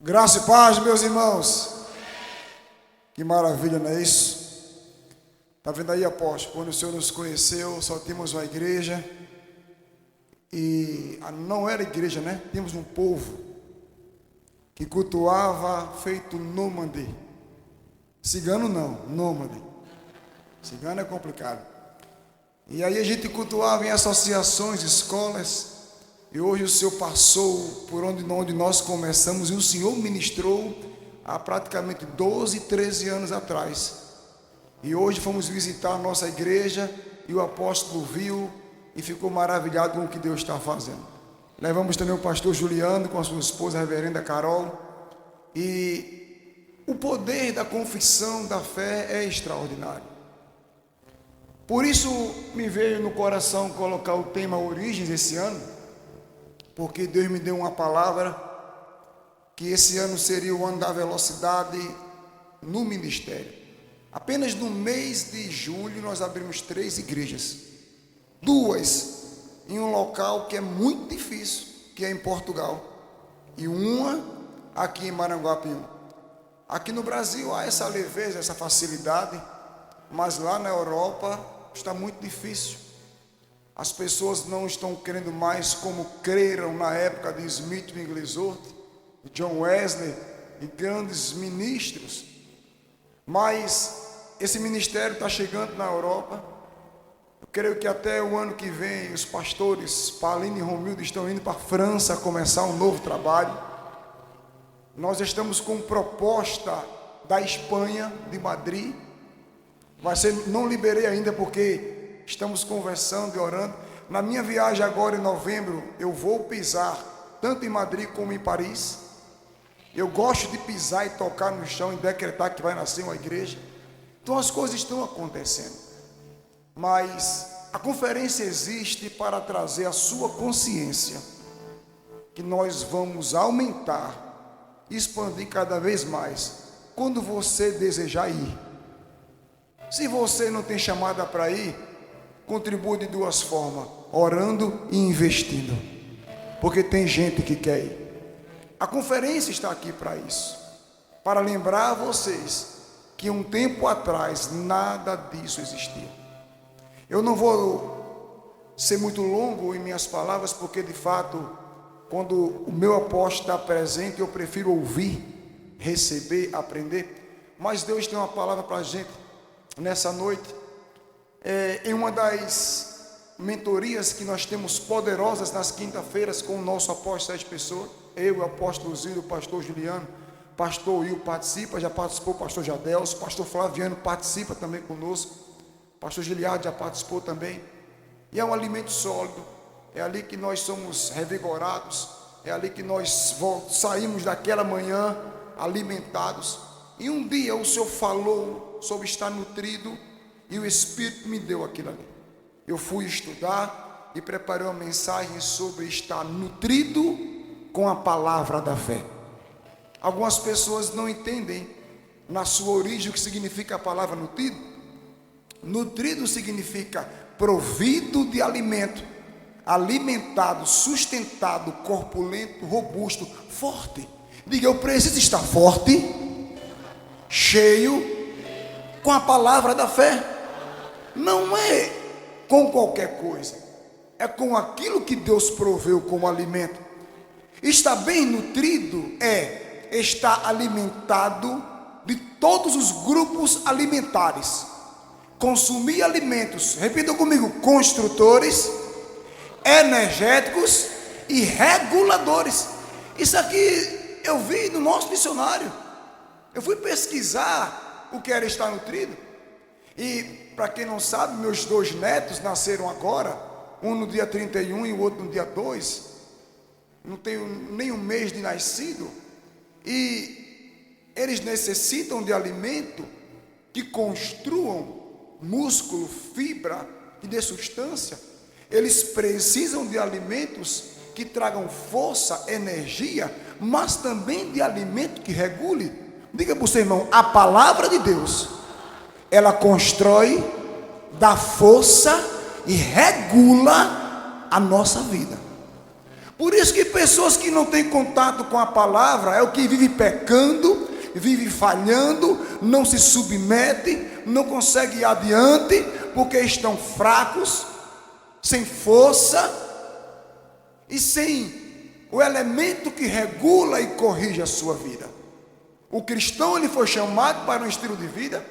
Graça e paz, meus irmãos. Que maravilha, não é isso? Está vendo aí, apóstolo? Quando o Senhor nos conheceu, só tínhamos uma igreja. E não era igreja, né? Tínhamos um povo que cultuava feito nômade. Cigano não, nômade. Cigano é complicado. E aí a gente cultuava em associações, escolas. E hoje o Senhor passou por onde nós começamos. E o Senhor ministrou há praticamente 12, 13 anos atrás. E hoje fomos visitar a nossa igreja. E o apóstolo viu e ficou maravilhado com o que Deus está fazendo. Levamos também o pastor Juliano com a sua esposa, a reverenda Carol. E o poder da confissão da fé é extraordinário. Por isso me veio no coração colocar o tema Origens esse ano, porque Deus me deu uma palavra que esse ano seria o ano da velocidade no ministério. Apenas no mês de julho nós abrimos 3 igrejas, 2 em um local que é muito difícil, que é em Portugal, e uma aqui em Maranguapiú. Aqui no Brasil há essa leveza, essa facilidade, mas lá na Europa está muito difícil. As pessoas não estão crendo mais como creram na época de Smith Wigglesworth, de John Wesley e grandes ministros. Mas esse ministério está chegando na Europa. Eu creio que até o ano que vem os pastores Paulino e Romildo estão indo para a França começar um novo trabalho. Nós estamos com proposta da Espanha, de Madrid. Vai ser, não liberei ainda porque estamos conversando e orando. Na minha viagem agora em novembro, eu vou pisar tanto em Madrid como em Paris. Eu gosto de pisar e tocar no chão e decretar que vai nascer uma igreja. Então as coisas estão acontecendo. Mas a conferência existe para trazer a sua consciência que nós vamos aumentar, expandir cada vez mais quando você desejar ir. Se você não tem chamada para ir, contribua de 2 formas: orando e investindo, porque tem gente que quer ir. A conferência está aqui para isso, para lembrar a vocês que um tempo atrás nada disso existia. Eu não vou ser muito longo em minhas palavras, porque de fato, quando o meu apóstolo está presente, eu prefiro ouvir, receber, aprender. Mas Deus tem uma palavra para a gente nessa noite. Em uma das mentorias que nós temos poderosas nas quinta-feiras com o nosso apóstolo Sérgio Pessoa, eu, o apóstolo Zildo, o pastor Juliano, pastor Will participa, já participou o pastor Jadelso, o pastor Flaviano participa também conosco, o pastor Giliardo já participou também. E é um alimento sólido, é ali que nós somos revigorados, é ali que nós saímos daquela manhã alimentados. E um dia o Senhor falou sobre estar nutrido, e o Espírito me deu aquilo ali. Eu fui estudar e preparei uma mensagem sobre estar nutrido com a palavra da fé. Algumas pessoas não entendem na sua origem o que significa a palavra nutrido. Nutrido significa provido de alimento, alimentado, sustentado, corpulento, robusto, forte. Diga, eu preciso estar forte, cheio, com a palavra da fé. Não é com qualquer coisa, é com aquilo que Deus proveu como alimento. Estar bem nutrido é estar alimentado de todos os grupos alimentares. Consumir alimentos, repita comigo, construtores, energéticos e reguladores. Isso aqui eu vi no nosso dicionário. Eu fui pesquisar o que era estar nutrido. E para quem não sabe, meus 2 netos nasceram agora, um no dia 31 e o outro no dia 2. Não tenho nem um mês de nascido. E eles necessitam de alimento que construam músculo, fibra e dê substância. Eles precisam de alimentos que tragam força, energia, mas também de alimento que regule. Diga para o seu irmão, a palavra de Deus, ela constrói, dá força e regula a nossa vida. Por isso que pessoas que não têm contato com a palavra é o que vive pecando, vive falhando, não se submete, não consegue ir adiante, porque estão fracos, sem força e sem o elemento que regula e corrige a sua vida. O cristão, ele foi chamado para um estilo de vida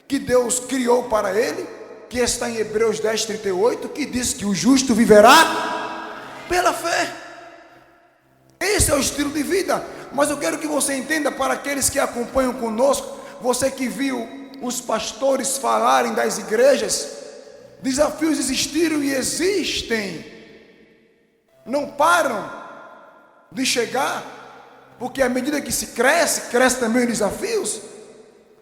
que Deus criou para ele, que está em Hebreus 10:38, que diz que o justo viverá pela fé. Esse é o estilo de vida. Mas eu quero que você entenda, para aqueles que acompanham conosco, você que viu os pastores falarem das igrejas, desafios existiram e existem, não param de chegar, porque à medida que se cresce, cresce também os desafios,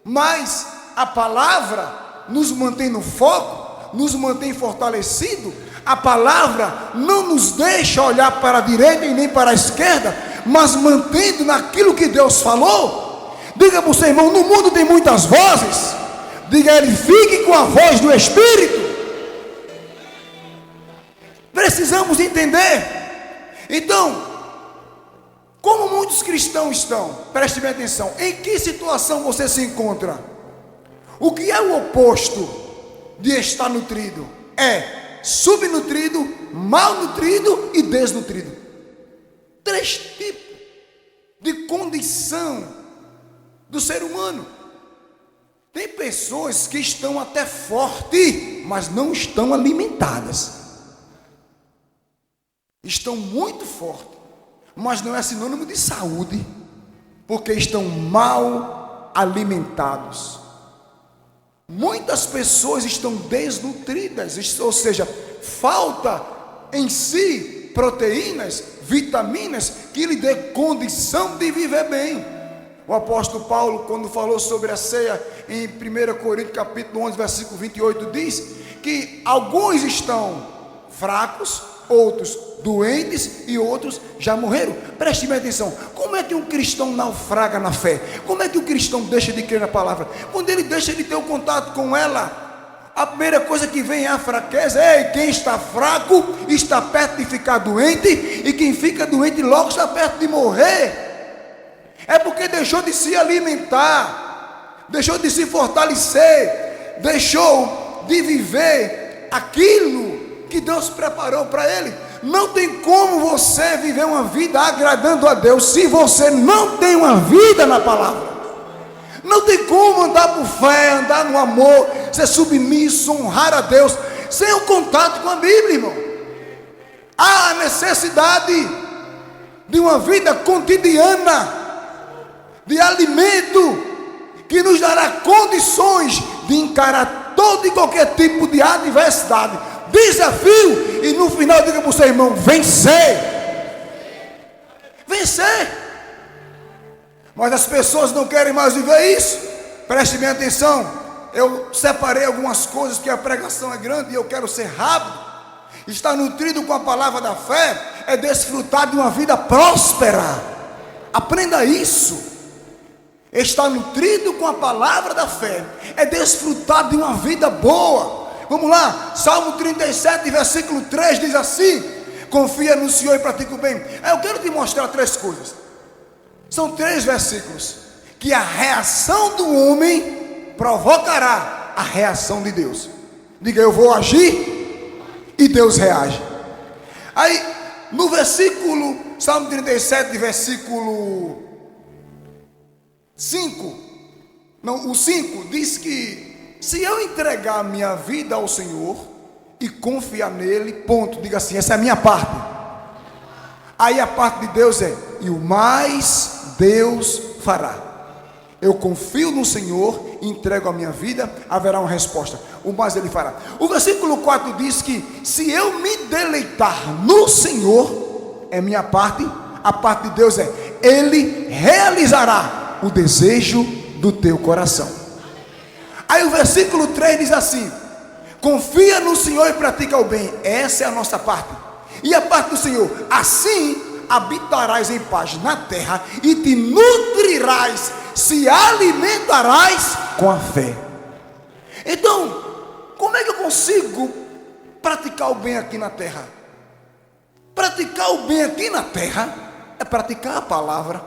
mas a palavra nos mantém no foco, nos mantém fortalecido. A palavra não nos deixa olhar para a direita e nem para a esquerda, mas mantendo naquilo que Deus falou. Diga para o seu irmão: no mundo tem muitas vozes. Diga a ele: fique com a voz do Espírito. Precisamos entender. Então, como muitos cristãos estão, preste bem atenção, em que situação você se encontra? O que é o oposto de estar nutrido? É subnutrido, malnutrido e desnutrido. 3 tipos de condição do ser humano. Tem pessoas que estão até fortes, mas não estão alimentadas. Estão muito fortes, mas não é sinônimo de saúde, porque estão mal alimentados. Muitas pessoas estão desnutridas, ou seja, falta em si proteínas, vitaminas que lhe dê condição de viver bem. O apóstolo Paulo, quando falou sobre a ceia em 1 Coríntios capítulo 11, versículo 28, diz que alguns estão fracos, outros doentes e outros já morreram. Preste bem atenção. Como é que um cristão naufraga na fé? Como é que o cristão deixa de crer na palavra? Quando ele deixa de ter o contato com ela, a primeira coisa que vem é a fraqueza. Ei, quem está fraco está perto de ficar doente, e quem fica doente logo está perto de morrer. É porque deixou de se alimentar, deixou de se fortalecer, deixou de viver aquilo que Deus preparou para ele. Não tem como você viver uma vida agradando a Deus se você não tem uma vida na palavra. Não tem como andar por fé, andar no amor, ser submisso, honrar a Deus sem o contato com a Bíblia, irmão. Há a necessidade de uma vida cotidiana, de alimento que nos dará condições de encarar todo e qualquer tipo de adversidade, desafio, e no final diga para o seu irmão: vencer. Vencer. Mas as pessoas não querem mais viver isso. Preste bem atenção. Eu separei algumas coisas, porque a pregação é grande e eu quero ser rápido. Estar nutrido com a palavra da fé é desfrutar de uma vida próspera. Aprenda isso. Estar nutrido com a palavra da fé é desfrutar de uma vida boa. Vamos lá, Salmo 37, versículo 3 diz assim: confia no Senhor e pratica o bem. Eu quero te mostrar 3 coisas. São 3 versículos que a reação do homem provocará a reação de Deus. Diga: eu vou agir e Deus reage. Aí no versículo, Salmo 37, versículo 5, não, o 5 diz que se eu entregar a minha vida ao Senhor e confiar nele, ponto, diga assim: essa é a minha parte. Aí a parte de Deus é: e o mais Deus fará. Eu confio no Senhor, entrego a minha vida, haverá uma resposta, o mais Ele fará. O versículo 4 diz que se eu me deleitar no Senhor, é minha parte. A parte de Deus é: Ele realizará o desejo do teu coração. Aí o versículo 3 diz assim: confia no Senhor e pratica o bem. Essa é a nossa parte. E a parte do Senhor: assim habitarás em paz na terra e te nutrirás, se alimentarás com a fé. Então, como é que eu consigo praticar o bem aqui na terra? Praticar o bem aqui na terra é praticar a palavra.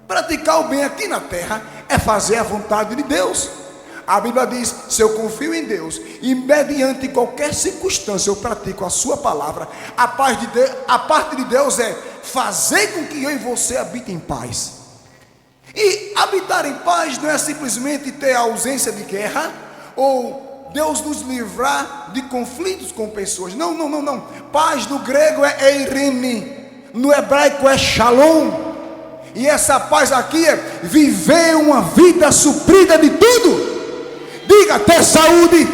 Praticar o bem aqui na terra é fazer a vontade de Deus. A Bíblia diz: se eu confio em Deus e mediante qualquer circunstância eu pratico a sua palavra, a parte de Deus é fazer com que eu e você habitem em paz. E habitar em paz não é simplesmente ter ausência de guerra ou Deus nos livrar de conflitos com pessoas. Não. Paz no grego é eirene, no hebraico é shalom. E essa paz aqui é viver uma vida suprida de tudo. Diga: ter saúde,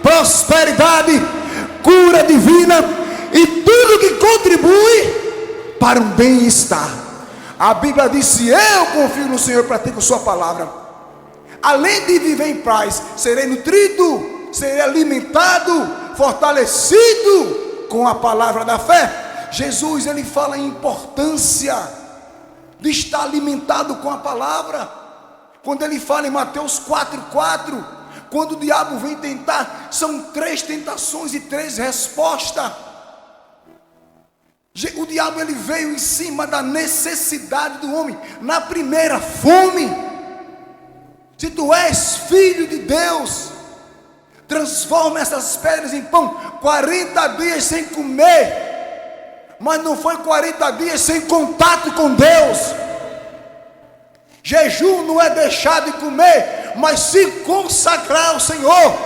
prosperidade, cura divina e tudo que contribui para um bem-estar. A Bíblia diz: se eu confio no Senhor e pratico sua palavra, além de viver em paz, serei nutrido, serei alimentado, fortalecido com a palavra da fé. Jesus, ele fala em importância de estar alimentado com a palavra. Quando ele fala em Mateus 4:4, quando o diabo vem tentar, são 3 tentações e 3 respostas. O diabo, ele veio em cima da necessidade do homem. Na primeira, fome. Se tu és filho de Deus, transforma essas pedras em pão. 40 dias sem comer, mas não foi 40 dias sem contato com Deus. Jejum não é deixar de comer, mas se consagrar ao Senhor.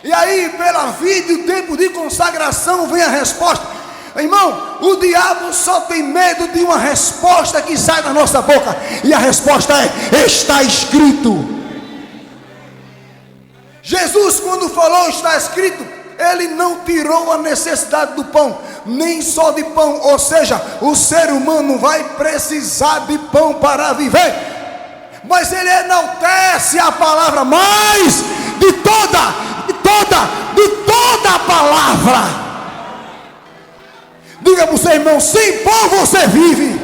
E aí, pela vida e o tempo de consagração, vem a resposta. Irmão, o diabo só tem medo de uma resposta que sai da nossa boca. E a resposta é: está escrito. Jesus, quando falou está escrito, ele não tirou a necessidade do pão, nem só de pão. Ou seja, o ser humano vai precisar de pão para viver, mas ele enaltece a palavra mais de toda a palavra. Diga para o seu irmão: sem pão você vive,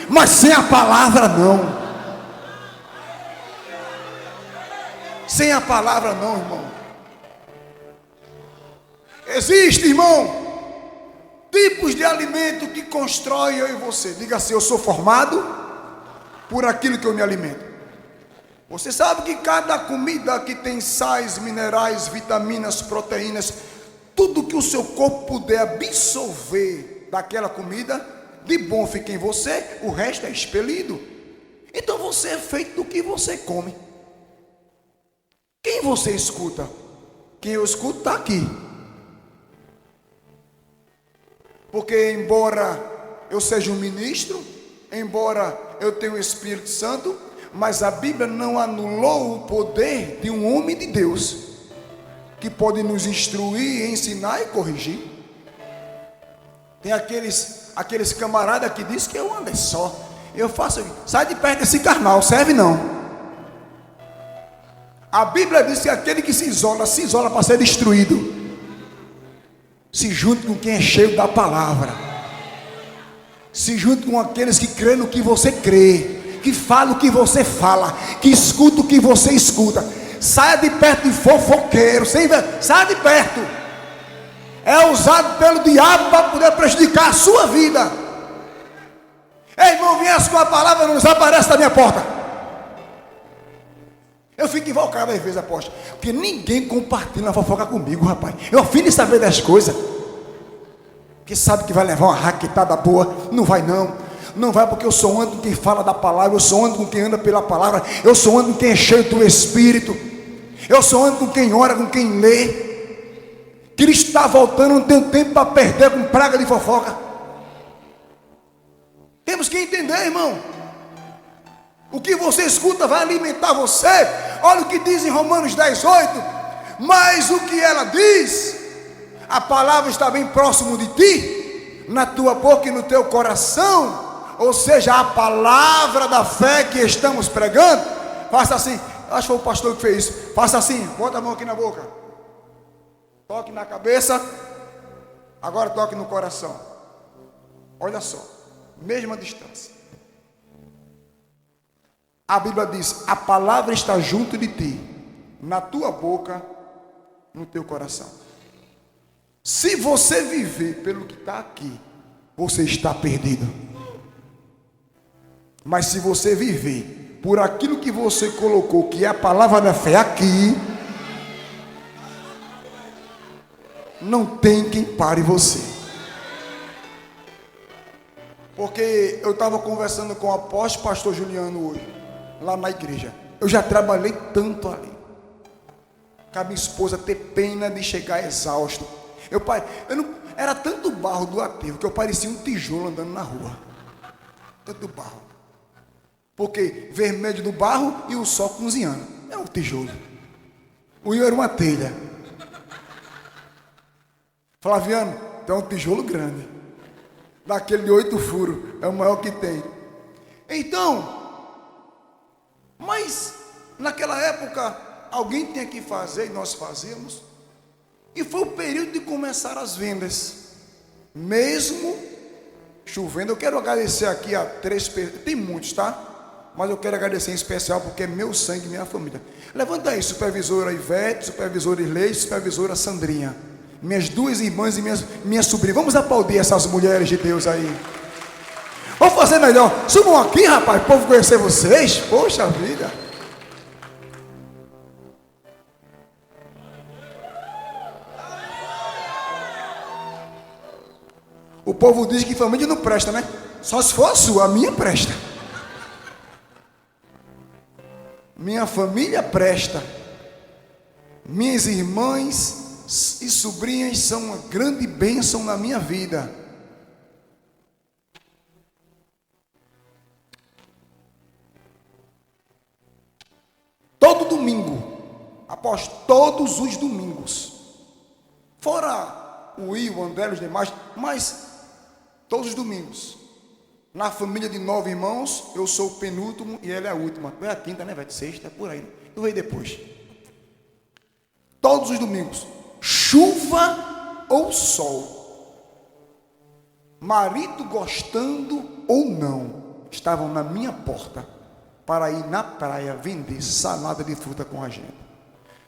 mas sem a palavra não. Sem a palavra não, irmão. Existe, irmão, tipos de alimento que constrói eu e você. Diga assim: eu sou formado por aquilo que eu me alimento. Você sabe que cada comida que tem sais, minerais, vitaminas, proteínas, tudo que o seu corpo puder absorver daquela comida, de bom fica em você, o resto é expelido. Então você é feito do que você come. Quem você escuta? Quem eu escuto está aqui. Porque embora eu seja um ministro, embora eu tenha o Espírito Santo, mas a Bíblia não anulou o poder de um homem de Deus, que pode nos instruir, ensinar e corrigir. Tem aqueles camaradas que dizem que eu ando só. Eu faço, sai de perto desse carnal, serve não. A Bíblia diz que aquele que se isola para ser destruído. Se junte com quem é cheio da palavra. Se junte com aqueles que creem no que você crê, que fala o que você fala, que escuta o que você escuta. Saia de perto de fofoqueiro, saia de perto. É usado pelo diabo para poder prejudicar a sua vida. Ei, irmão, viesse com a palavra, não desaparece da minha porta. Eu fico invocado às vezes, apóstolo, porque ninguém compartilha a fofoca comigo, rapaz. Eu afim de saber das coisas, porque sabe que vai levar uma raquetada boa. Não vai não. Não vai, porque eu sou ando com quem fala da palavra, eu sou ando com quem anda pela palavra, eu sou ando com quem é cheio do Espírito, eu sou ando com quem ora, com quem lê. Cristo está voltando, não tenho tempo para perder com praga de fofoca. Temos que entender, irmão. O que você escuta vai alimentar você. Olha o que diz em Romanos 10:8. Mas o que ela diz, a palavra está bem próximo de ti, na tua boca e no teu coração. Ou seja, a palavra da fé que estamos pregando. Faça assim. Acho que foi o pastor que fez isso. Faça assim, bota a mão aqui na boca, toque na cabeça, agora toque no coração. Olha só, mesma distância. A Bíblia diz: a palavra está junto de ti, na tua boca, no teu coração. Se você viver pelo que está aqui, você está perdido. Mas se você viver por aquilo que você colocou, que é a palavra da fé aqui, não tem quem pare você. Porque eu estava conversando com o apóstolo pastor Juliano hoje, lá na igreja. Eu já trabalhei tanto ali, com a minha esposa ter pena de chegar exausto. Era tanto barro do aterro que eu parecia um tijolo andando na rua. Tanto barro. Porque vermelho do barro e o sol cozinhando. É um tijolo. O Rio era uma telha. Flaviano, tem um tijolo grande. Daquele de 8 furos. É o maior que tem. Então, mas naquela época, alguém tinha que fazer e nós fazíamos. E foi o período de começar as vendas. Mesmo chovendo, eu quero agradecer aqui a 3 pessoas. Tem muitos, tá? Mas eu quero agradecer em especial porque é meu sangue, minha família. Levanta aí, supervisora Ivete, supervisora Irlei, supervisora Sandrinha. Minhas 2 irmãs e minha sobrinha. Vamos aplaudir essas mulheres de Deus aí. Vamos fazer melhor. Subam aqui, rapaz, para o povo conhecer vocês. Poxa vida. O povo diz que família não presta, né? Só se for a sua, a minha presta. Minha família presta. Minhas irmãs e sobrinhas são uma grande bênção na minha vida. Todo domingo, após todos os domingos, fora o Will, o André, os demais, mas todos os domingos, na família de 9 irmãos, eu sou o penúltimo e ela é a última. Tu é a quinta, né, velho? Sexta, por aí. Eu veio depois. Todos os domingos, chuva ou sol, marido gostando ou não, estavam na minha porta para ir na praia vender salada de fruta com a gente.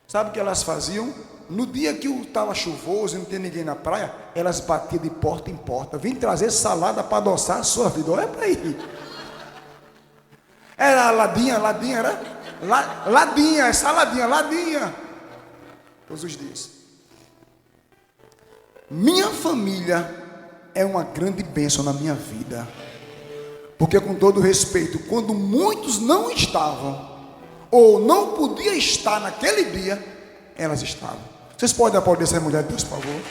Sabe o que elas faziam? No dia que estava chuvoso e não tinha ninguém na praia, elas batiam de porta em porta. Vim trazer salada para adoçar a sua vida. Olha para aí. Era ladinha, era? Ladinha, é saladinha, ladinha. Todos os dias. Minha família é uma grande bênção na minha vida. Porque, com todo respeito, quando muitos não estavam, ou não podiam estar naquele dia, elas estavam. Vocês podem aplaudir essa mulher de Deus, por favor?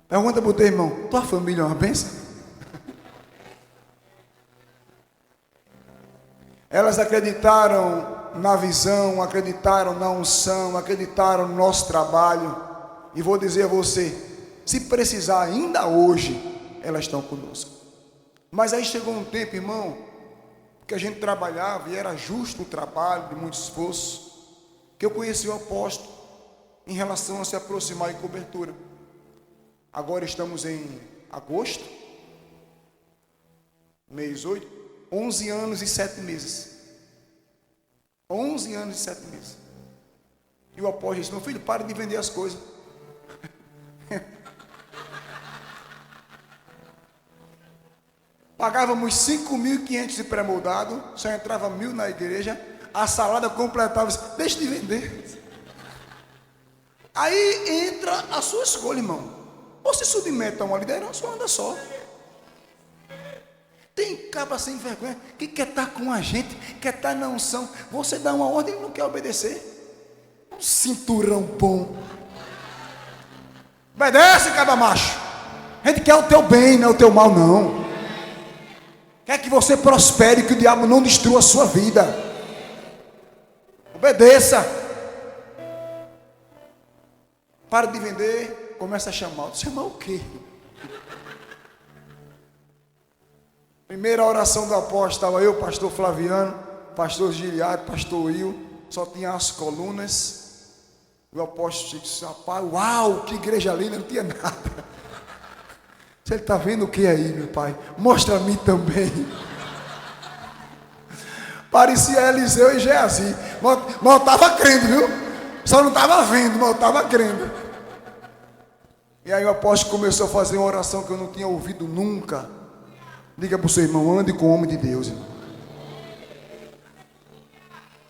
Pergunta para o teu irmão: tua família é uma bênção? Elas acreditaram na visão, acreditaram na unção, acreditaram no nosso trabalho. E vou dizer a você, se precisar ainda hoje, elas estão conosco. Mas aí chegou um tempo, irmão, que a gente trabalhava e era justo o trabalho, de muito esforço, que eu conheci o apóstolo em relação a se aproximar em cobertura. Agora estamos em agosto, mês 8, 11 anos e 7 meses. 11 anos e 7 meses. E o apóstolo disse: meu filho, pare de vender as coisas. Pagávamos 5.500 de pré-moldado, só entrava 1.000 na igreja, a salada completava, deixa de vender. Aí entra a sua escolha, irmão. Ou se submete a uma liderança ou anda só. Tem cabra sem vergonha que quer estar com a gente, quer estar na unção. Você dá uma ordem e não quer obedecer. Um cinturão bom. Obedece, cabra macho. A gente quer o teu bem, não é o teu mal, não. Quer que você prospere, que o diabo não destrua a sua vida. Obedeça. Para de vender, começa a chamar. Chamar o quê? Primeira oração do apóstolo, estava eu, pastor Flaviano, pastor Giliado, pastor Will, só tinha as colunas. O apóstolo disse: rapaz, uau, que igreja linda, não tinha nada. Você está vendo o que aí, meu pai? Mostra a mim também. Parecia Eliseu e Geazi. Mas eu estava crendo, viu? Só não estava vendo, mas eu estava crendo. E aí o apóstolo começou a fazer uma oração que eu não tinha ouvido nunca. Diga para o seu irmão, ande com o homem de Deus, irmão.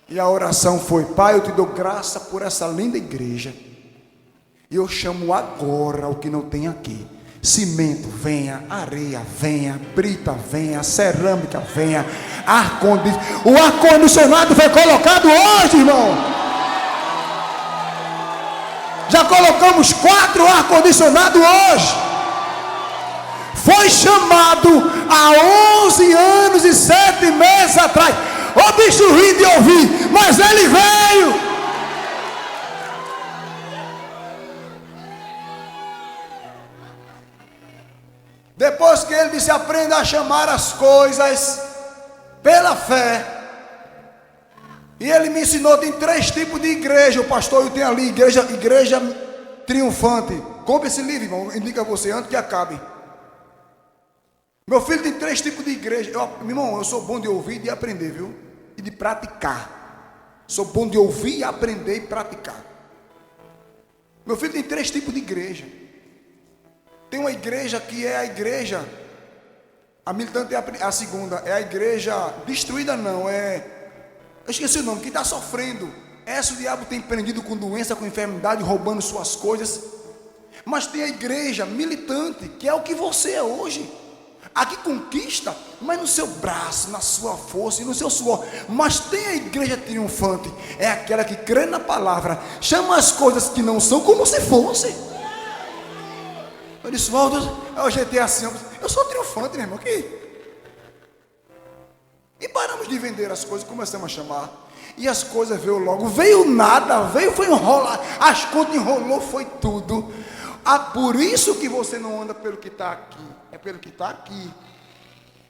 E a oração foi: Pai, eu te dou graça por essa linda igreja. E eu chamo agora o que não tem aqui. Cimento, venha. Areia, venha. Brita, venha. Cerâmica, venha. O ar-condicionado foi colocado hoje, irmão. Já colocamos 4 ar-condicionados hoje. Foi chamado há 11 anos e 7 meses atrás. O bicho ri de ouvir, mas ele veio. Depois que ele disse: aprenda a chamar as coisas pela fé. E ele me ensinou: tem 3 tipos de igreja. O pastor, eu tenho ali, igreja triunfante. Compre esse livro, irmão, indica a você antes que acabe. Meu filho, tem 3 tipos de igreja. Meu irmão, eu sou bom de ouvir e de aprender, viu? E de praticar. Sou bom de ouvir, aprender e praticar. Meu filho, tem 3 tipos de igreja. Tem uma igreja que é a igreja, a militante é a segunda, é a igreja destruída, não, eu esqueci o nome, que está sofrendo. Essa o diabo tem prendido com doença, com enfermidade, roubando suas coisas. Mas tem a igreja militante, que é o que você é hoje. Aqui conquista, mas no seu braço, na sua força e no seu suor. Mas tem a igreja triunfante, é aquela que crê na palavra, chama as coisas que não são como se fossem. Eu disse: Waldo, eu ajeitei assim, eu sou triunfante, meu irmão, aqui. E paramos de vender as coisas, começamos a chamar. E as coisas veio logo, veio nada, foi enrolar, as contas enrolou, foi tudo. Por isso que você não anda pelo que está aqui, é pelo que está aqui.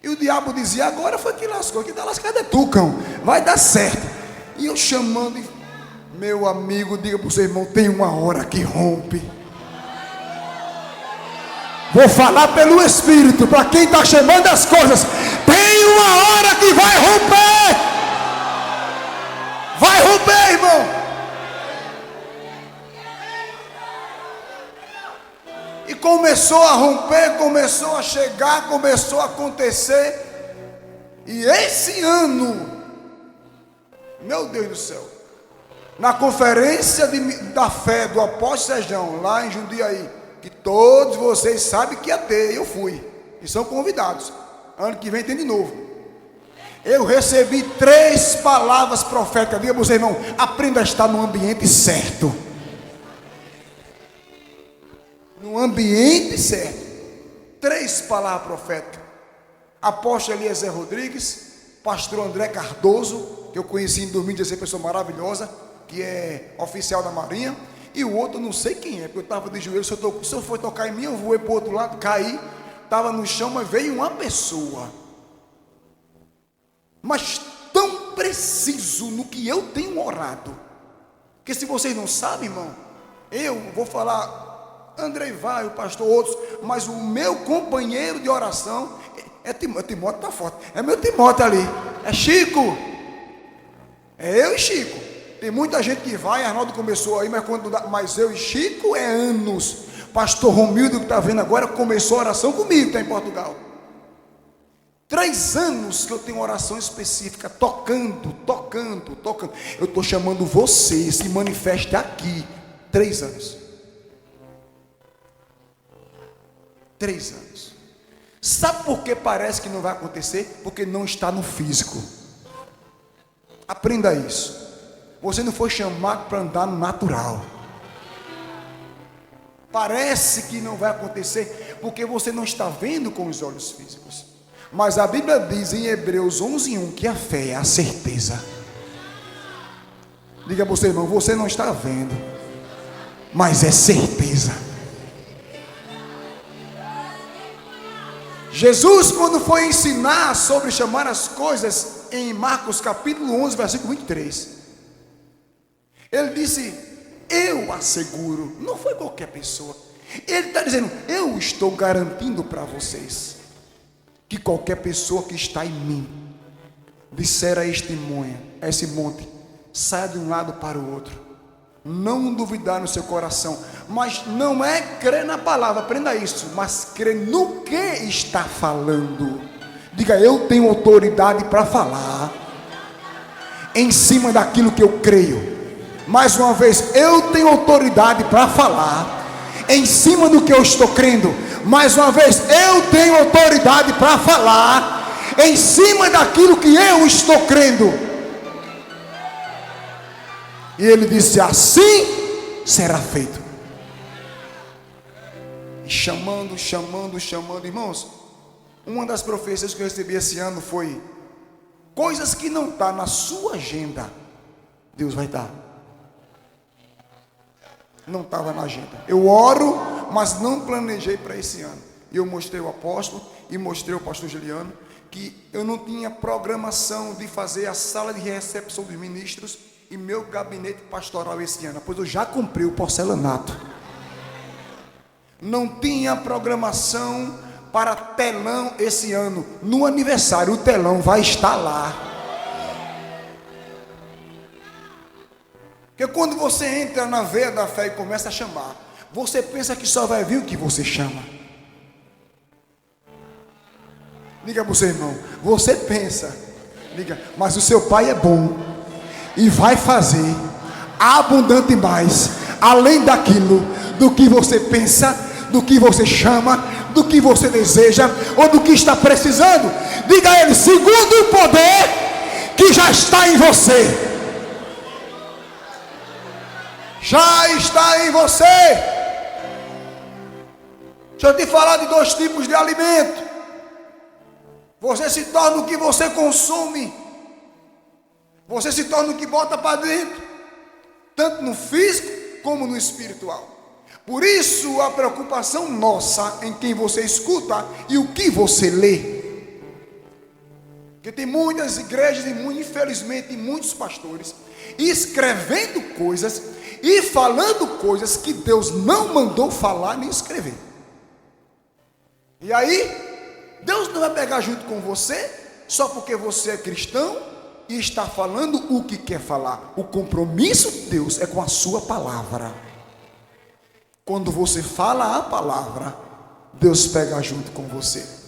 E o diabo dizia: agora foi que lascou, que está lascado é tu, cão, vai dar certo. E eu chamando, meu amigo, diga para o seu irmão, tem uma hora que rompe. Vou falar pelo Espírito, para quem está chamando as coisas, tem uma hora que vai romper. Vai romper, irmão. E começou a romper, começou a chegar, começou a acontecer. E esse ano, meu Deus do céu, na conferência da fé do apóstolo Sejão, lá em Jundiaí, que todos vocês sabem que ia ter, eu fui, e são convidados. Ano que vem tem de novo. Eu recebi 3 palavras proféticas. Diga para você, irmão, aprenda a estar no ambiente certo. No ambiente certo. 3 palavras proféticas. Apóstolo Eliezer Rodrigues, pastor André Cardoso, que eu conheci em 2016, pessoa maravilhosa, que é oficial da Marinha. E o outro não sei quem é, porque eu estava de joelho. Se eu for tocar em mim, eu voei para o outro lado, caí, estava no chão, mas veio uma pessoa, mas tão preciso no que eu tenho orado, que se vocês não sabem, irmão, eu vou falar, André vai, o pastor, outros, mas o meu companheiro de oração é Timóteo, está forte, é meu Timóteo ali, é Chico, é eu e Chico. Tem muita gente que vai, Arnaldo começou aí, mas eu e Chico é anos. Pastor Romildo, que está vendo agora, começou a oração comigo, está em Portugal. 3 anos que eu tenho oração específica, tocando. Eu estou chamando você, se manifeste aqui. 3 anos. 3 anos. Sabe por que parece que não vai acontecer? Porque não está no físico. Aprenda isso. Você não foi chamado para andar no natural. Parece que não vai acontecer porque você não está vendo com os olhos físicos. Mas a Bíblia diz em Hebreus 11:1 que a fé é a certeza. Diga para você, irmão, você não está vendo, mas é certeza. Jesus, quando foi ensinar sobre chamar as coisas em Marcos capítulo 11, versículo 23, ele disse: eu asseguro, não foi qualquer pessoa. Ele está dizendo: eu estou garantindo para vocês que qualquer pessoa que está em mim disser a esse monte, saia de um lado para o outro, não duvidar no seu coração, mas não é crer na palavra, aprenda isso, mas crer no que está falando. Diga: eu tenho autoridade para falar em cima daquilo que eu creio. Mais uma vez, eu tenho autoridade para falar em cima do que eu estou crendo. Mais uma vez, eu tenho autoridade para falar em cima daquilo que eu estou crendo. E ele disse: assim será feito. E chamando, irmãos, uma das profecias que eu recebi esse ano foi: coisas que não estão na sua agenda, Deus vai dar. Não estava na agenda. Eu oro, mas não planejei para esse ano. E eu mostrei ao apóstolo e mostrei ao pastor Juliano que eu não tinha programação de fazer a sala de recepção dos ministros e meu gabinete pastoral esse ano, pois eu já comprei o porcelanato. Não tinha programação para telão esse ano. No aniversário o telão vai estar lá. Porque quando você entra na veia da fé e começa a chamar, você pensa que só vai vir o que você chama. Diga para o seu irmão: você pensa, diga, mas o seu pai é bom e vai fazer abundante mais, além daquilo do que você pensa, do que você chama, do que você deseja ou do que está precisando. Diga a ele: segundo o poder que já está em você. Já está em você. Deixa eu te falar de dois tipos de alimento. Você se torna o que você consome. Você se torna o que bota para dentro, tanto no físico como no espiritual. Por isso a preocupação nossa em quem você escuta e o que você lê. Porque tem muitas igrejas e infelizmente muitos pastores escrevendo coisas e falando coisas que Deus não mandou falar nem escrever. E aí, Deus não vai pegar junto com você só porque você é cristão e está falando o que quer falar. O compromisso de Deus é com a sua palavra. Quando você fala a palavra, Deus pega junto com você.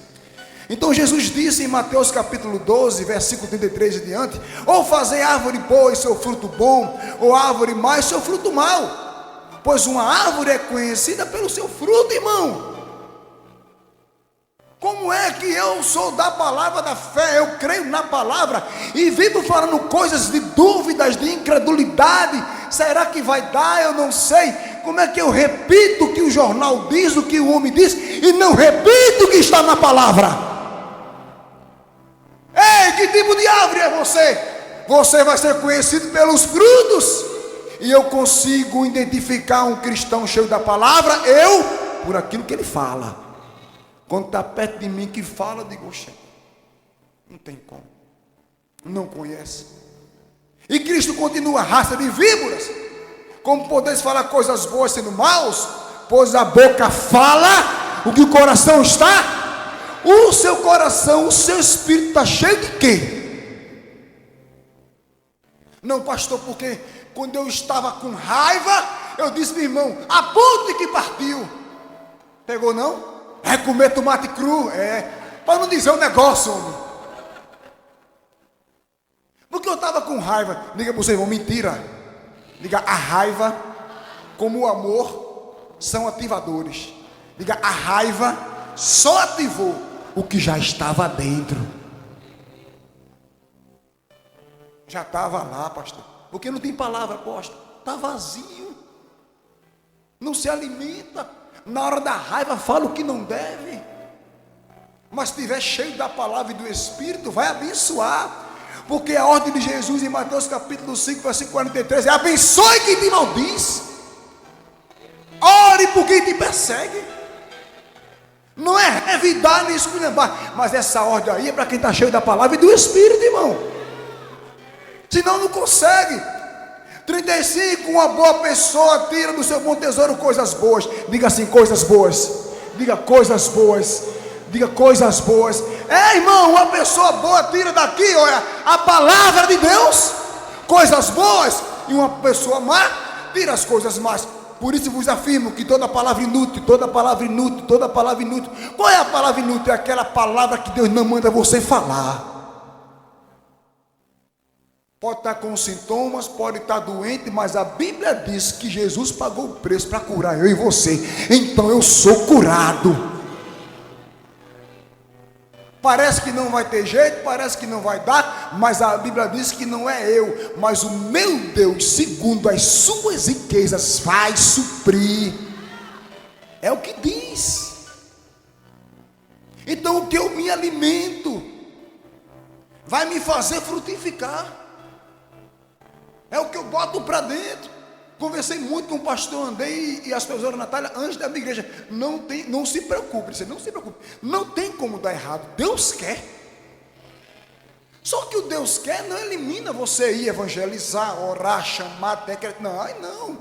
Então Jesus disse em Mateus capítulo 12, versículo 33 e diante: ou fazer árvore boa e seu fruto bom, ou árvore má e seu fruto mau. Pois uma árvore é conhecida pelo seu fruto, irmão. Como é que eu sou da palavra da fé, eu creio na palavra e vivo falando coisas de dúvidas, de incredulidade? Será que vai dar? Eu não sei. Como é que eu repito o que o jornal diz, o que o homem diz, e não repito o que está na palavra? Ei, que tipo de árvore é você? Você vai ser conhecido pelos frutos. E eu consigo identificar um cristão cheio da palavra, por aquilo que ele fala. Quando está perto de mim que fala, eu digo: oxe, não tem como, não conhece. E Cristo continua: raça de víboras, como podeis falar coisas boas sendo maus? Pois a boca fala o que o coração está. O seu coração, o seu espírito está cheio de quê? Não, pastor, porque quando eu estava com raiva, eu disse: meu irmão, aponte que partiu. Pegou não? É comer tomate cru, para não dizer um negócio, homem. Porque eu estava com raiva. Diga para o seu irmão: mentira. Diga: a raiva como o amor são ativadores. Diga: a raiva só ativou o que já estava dentro. Já estava lá, pastor. Porque não tem palavra, apóstolo. Está vazio. Não se alimenta. Na hora da raiva fala o que não deve. Mas se estiver cheio da palavra e do Espírito, vai abençoar. Porque a ordem de Jesus em Mateus capítulo 5, versículo 43 é: abençoe quem te maldiz, ore por quem te persegue. Não é revidar nem esculhambar, mas essa ordem aí é para quem está cheio da palavra e do Espírito, irmão. Senão não consegue. 35, uma boa pessoa tira do seu bom tesouro coisas boas. Diga assim: coisas boas. Diga: coisas boas. Diga: coisas boas. Irmão, uma pessoa boa tira daqui, olha, a palavra de Deus, coisas boas, e uma pessoa má tira as coisas más. Por isso vos afirmo que toda palavra inútil, toda palavra inútil, toda palavra inútil. Qual é a palavra inútil? É aquela palavra que Deus não manda você falar. Pode estar com sintomas, pode estar doente, mas a Bíblia diz que Jesus pagou o preço para curar eu e você. Então eu sou curado. Parece que não vai ter jeito, parece que não vai dar, mas a Bíblia diz que não é eu, mas o meu Deus, segundo as suas riquezas, vai suprir. É o que diz. Então o que eu me alimento vai me fazer frutificar. É o que eu boto para dentro. Conversei muito com o pastor Andrei e as pessoas, Natália, antes da minha igreja. Não se preocupe, não se preocupe. Não tem como dar errado. Deus quer. Só que o Deus quer não elimina você ir evangelizar, orar, chamar, não.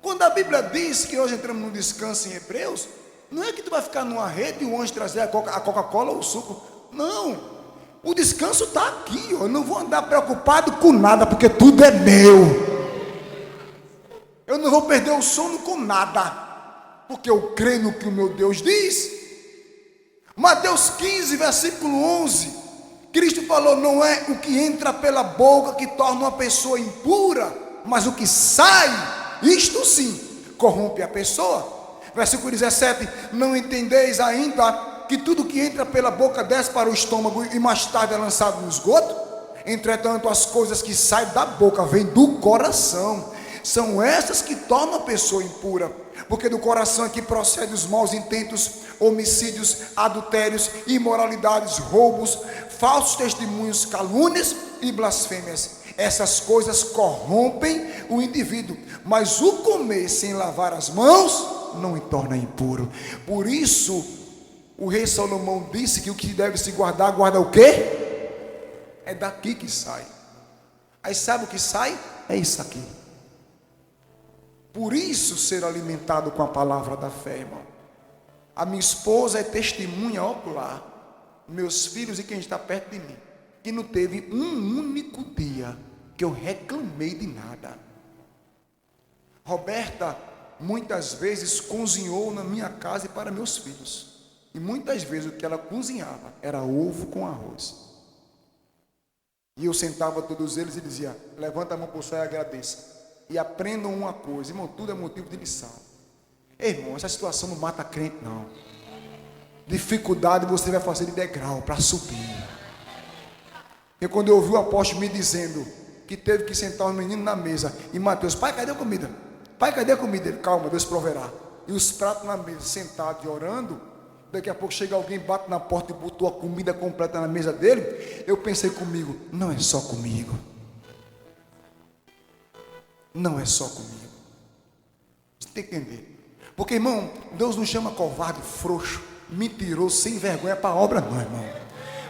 Quando a Bíblia diz que hoje entramos no descanso em Hebreus, não é que tu vai ficar numa rede e o anjo trazer a Coca-Cola ou o suco. Não. O descanso está aqui, ó. Eu não vou andar preocupado com nada, porque tudo é meu. Eu não vou perder o sono com nada, porque eu creio no que o meu Deus diz. Mateus 15, versículo 11, Cristo falou: não é o que entra pela boca que torna uma pessoa impura, mas o que sai, isto sim, corrompe a pessoa. Versículo 17, não entendeis ainda que tudo que entra pela boca desce para o estômago e mais tarde é lançado no esgoto? Entretanto, as coisas que saem da boca vêm do coração, são essas que tornam a pessoa impura, porque do coração é que procedem os maus intentos, homicídios, adultérios, imoralidades, roubos, falsos testemunhos, calúnias e blasfêmias. Essas coisas corrompem o indivíduo, mas o comer sem lavar as mãos não o torna impuro. Por isso o rei Salomão disse que o que deve se guardar, guarda o quê? É daqui que sai. Aí sabe o que sai? É isso aqui. Por isso ser alimentado com a palavra da fé, irmão. A minha esposa é testemunha ocular, meus filhos e quem está perto de mim, que não teve um único dia que eu reclamei de nada. Roberta muitas vezes cozinhou na minha casa e para meus filhos. E muitas vezes o que ela cozinhava era ovo com arroz. E eu sentava todos eles e dizia: levanta a mão para o céu e agradeça. E aprendam uma coisa, irmão, tudo é motivo de lição. Irmão, essa situação não mata crente, não. Dificuldade você vai fazer de degrau para subir. E quando eu ouvi o apóstolo me dizendo que teve que sentar os meninos na mesa, e Mateus: pai, cadê a comida? Pai, cadê a comida? Ele: calma, Deus proverá. E os pratos na mesa, sentados e orando. Daqui a pouco chega alguém, bate na porta e botou a comida completa na mesa dele. Eu pensei comigo: não é só comigo. Não é só comigo. Você tem que entender. Porque, irmão, Deus não chama covarde, frouxo, mentiroso, sem vergonha para a obra, não, irmão.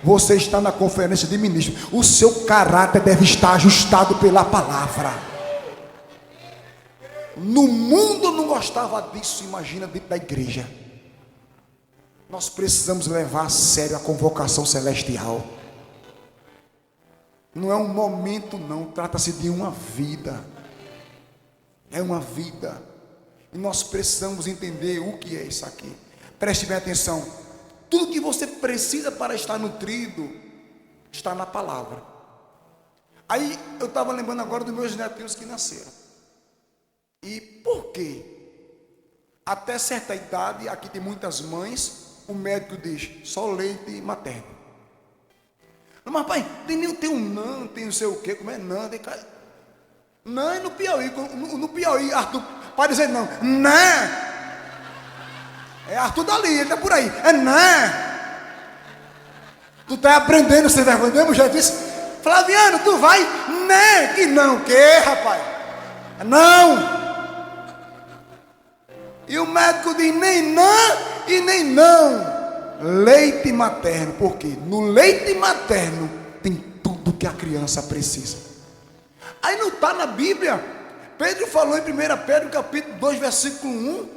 Você está na conferência de ministros, o seu caráter deve estar ajustado pela palavra. No mundo não gostava disso, imagina dentro da igreja. Nós precisamos levar a sério a convocação celestial. Não é um momento, não, trata-se de uma vida. É uma vida. E nós precisamos entender o que é isso aqui. Preste bem atenção. Tudo que você precisa para estar nutrido está na palavra. Aí eu estava lembrando agora dos meus netinhos que nasceram. E por quê? Até certa idade, aqui tem muitas mães, o médico diz: só leite materno. Mas pai, tem um NAN, tem não sei o quê, como é NAN? Tem cara... NAN é no Piauí. No Piauí, Arthur, para dizer não, NAN é Arthur dali, ele está por aí, é NAN. Tu está aprendendo sem vergonha mesmo, já disse. Flaviano, tu vai, NAN, que não, que rapaz? Não. E o médico diz: nem NAN e nem não. Leite materno, porque no leite materno tem tudo que a criança precisa. Aí não está na Bíblia. Pedro falou em 1 Pedro capítulo 2 versículo 1: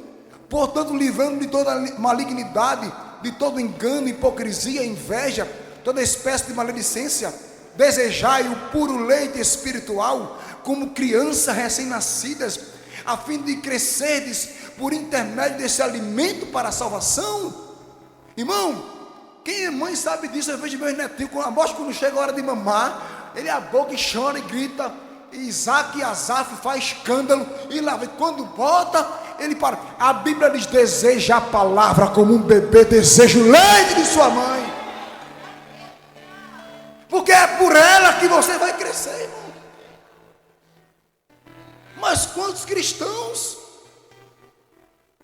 portanto, livrando de toda malignidade, de todo engano, hipocrisia, inveja, toda espécie de maledicência. Desejai o puro leite espiritual, como crianças recém-nascidas, a fim de crescerdes por intermédio desse alimento para a salvação. Irmão, quem é mãe sabe disso. Eu vejo meus netinhos, quando chega a hora de mamar, ele abre a boca e chora e grita. Isaac e Asaf faz escândalo, e lá vem, quando bota, ele para. A Bíblia diz: deseja a palavra como um bebê deseja o leite de sua mãe, porque é por ela que você vai crescer, irmão. Mas quantos cristãos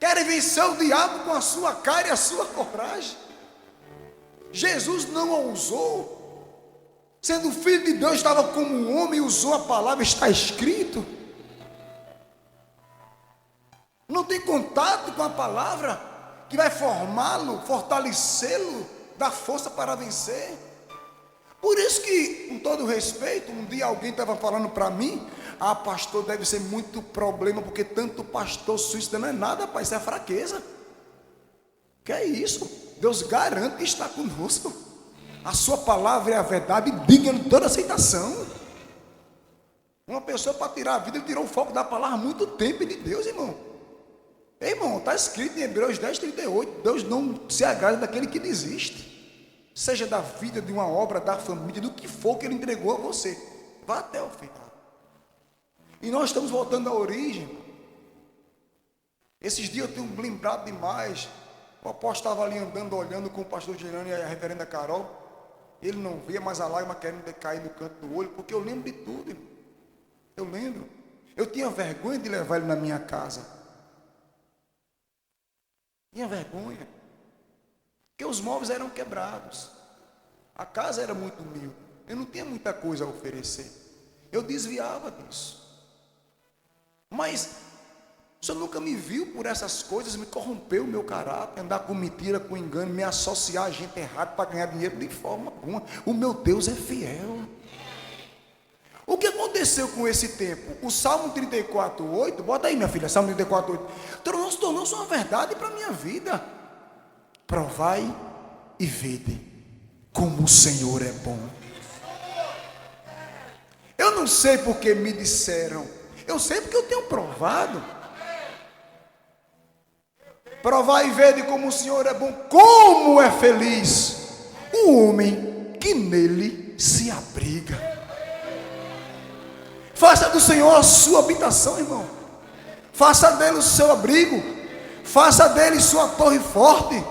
querem vencer o diabo com a sua cara e a sua coragem? Jesus não ousou. Sendo filho de Deus, estava como um homem e usou a palavra, está escrito. Não tem contato com a palavra que vai formá-lo, fortalecê-lo, dar força para vencer. Por isso que, com todo respeito, um dia alguém estava falando para mim: ah, pastor, deve ser muito problema, porque tanto pastor suicida. Não é nada, pai, isso é fraqueza. Que é isso? Deus garante que está conosco. A sua palavra é a verdade, digna de toda aceitação. Uma pessoa, para tirar a vida, ele tirou o foco da palavra há muito tempo de Deus, irmão. Ei, irmão, está escrito em Hebreus 10:38, Deus não se agrada daquele que desiste, seja da vida, de uma obra, da família, do que for que ele entregou a você. Vá até o final. E nós estamos voltando à origem, irmão. Esses dias eu tenho lembrado demais. O apóstolo estava ali andando, olhando com o pastor Gerando e a reverenda Carol. Ele não via, mas a lágrima querendo cair no canto do olho, porque eu lembro de tudo, irmão. Eu lembro. Eu tinha vergonha de levar ele na minha casa. Tinha vergonha. Porque os móveis eram quebrados. A casa era muito humilde. Eu não tinha muita coisa a oferecer. Eu desviava disso. Mas o Senhor nunca me viu por essas coisas, me corrompeu o meu caráter, andar com mentira, com engano, me associar a gente errada para ganhar dinheiro de forma alguma. O meu Deus é fiel. O que aconteceu com esse tempo? O Salmo 34:8, bota aí, minha filha, Salmo 34:8, tornou-se uma verdade para a minha vida. Provai e vede como o Senhor é bom. Eu não sei porque me disseram, eu sei porque eu tenho provado. Provar e ver como o Senhor é bom, como é feliz o homem que nele se abriga. Faça do Senhor a sua habitação, irmão. Faça dele o seu abrigo. Faça dele sua torre forte.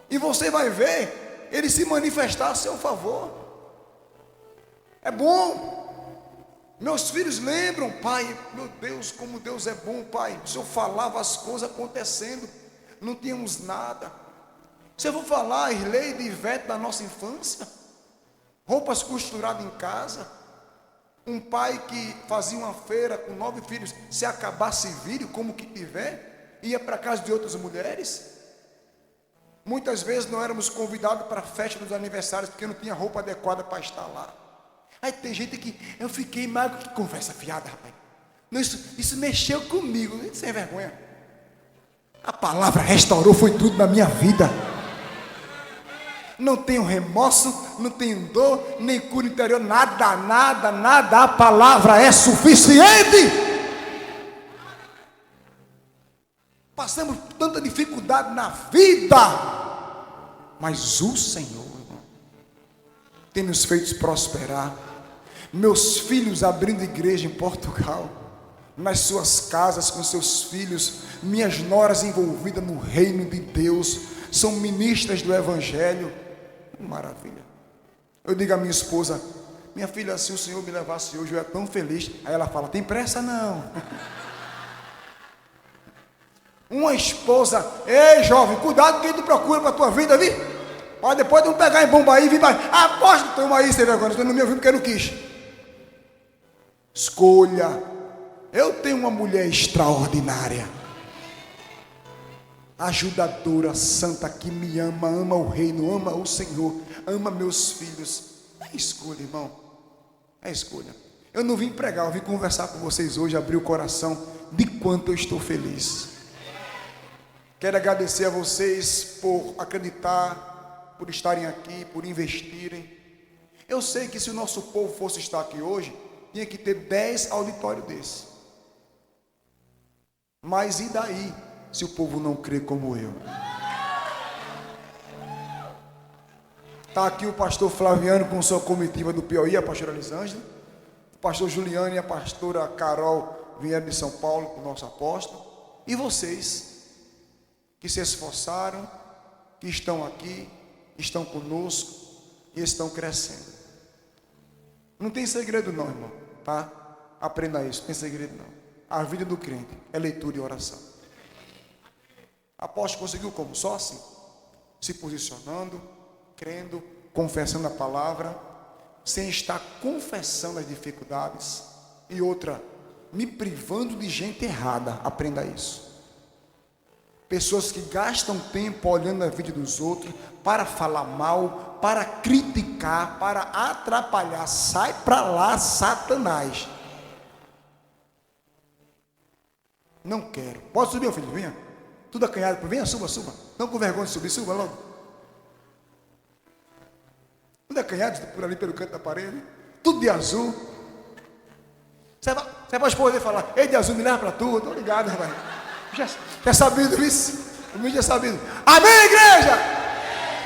E você vai ver ele se manifestar a seu favor. É bom. Meus filhos lembram: pai, meu Deus, como Deus é bom, pai. O Senhor falava as coisas acontecendo, não tínhamos nada. Se eu vou falar, Irlei e Ivete, da nossa infância, roupas costuradas em casa, um pai que fazia uma feira com 9 filhos, se acabasse vídeo, como que tiver, ia para a casa de outras mulheres. Muitas vezes não éramos convidados para a festa dos aniversários, porque não tinha roupa adequada para estar lá. Aí tem gente que eu fiquei magro. Que conversa fiada, rapaz. Não, isso mexeu comigo, sem vergonha. A palavra restaurou, foi tudo na minha vida. Não tenho remorso, não tenho dor, nem cura interior, nada, nada, nada. A palavra é suficiente. Passamos tanta dificuldade na vida, mas o Senhor, irmão, tem nos feito prosperar. Meus filhos abrindo igreja em Portugal, nas suas casas com seus filhos, minhas noras envolvidas no reino de Deus, são ministras do Evangelho. Maravilha. Eu digo à minha esposa: minha filha, se o Senhor me levasse hoje, eu ia tão feliz. Aí ela fala: tem pressa não. Uma esposa: ei jovem, cuidado com quem tu procura para a tua vida, viu? Para depois de não pegar em bomba aí, vir para aposta, toma aí, você vê agora, você não me ouviu porque eu não quis. Escolha. Eu tenho uma mulher extraordinária, ajudadora, santa, que me ama, ama o reino, ama o Senhor, ama meus filhos. É escolha, irmão. É escolha. Eu não vim pregar, eu vim conversar com vocês hoje, abrir o coração de quanto eu estou feliz. Quero agradecer a vocês por acreditar, por estarem aqui, por investirem. Eu sei que se o nosso povo fosse estar aqui hoje, tinha que ter 10 auditórios desses. Mas e daí, se o povo não crê como eu? Está aqui o pastor Flaviano com sua comitiva do Piauí, a pastora Elisângela. O pastor Juliano e a pastora Carol vieram de São Paulo com o nosso apóstolo. E vocês, que se esforçaram, que estão aqui, estão conosco e estão crescendo. Não tem segredo não, irmão, tá? Aprenda isso, não tem segredo não. A vida do crente é leitura e oração. O apóstolo conseguiu como? Só assim, se posicionando, crendo, confessando a palavra, sem estar confessando as dificuldades. E outra, me privando de gente errada. Aprenda isso. Pessoas que gastam tempo olhando a vida dos outros para falar mal, para criticar, para atrapalhar. Sai para lá, Satanás. Não quero. Pode subir, meu filho, venha. Tudo acanhado, venha, suba, suba. Não com vergonha de subir, suba logo. Tudo acanhado por ali pelo canto da parede. Tudo de azul. Você pode poder falar, ei de azul, me leva para tu. Estou ligado, rapaz. Já sabido isso? O vídeo é sabido. Amém, igreja?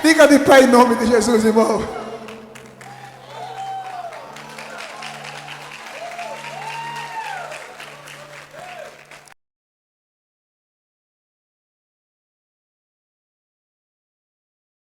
Fica de pé em nome de Jesus, irmão.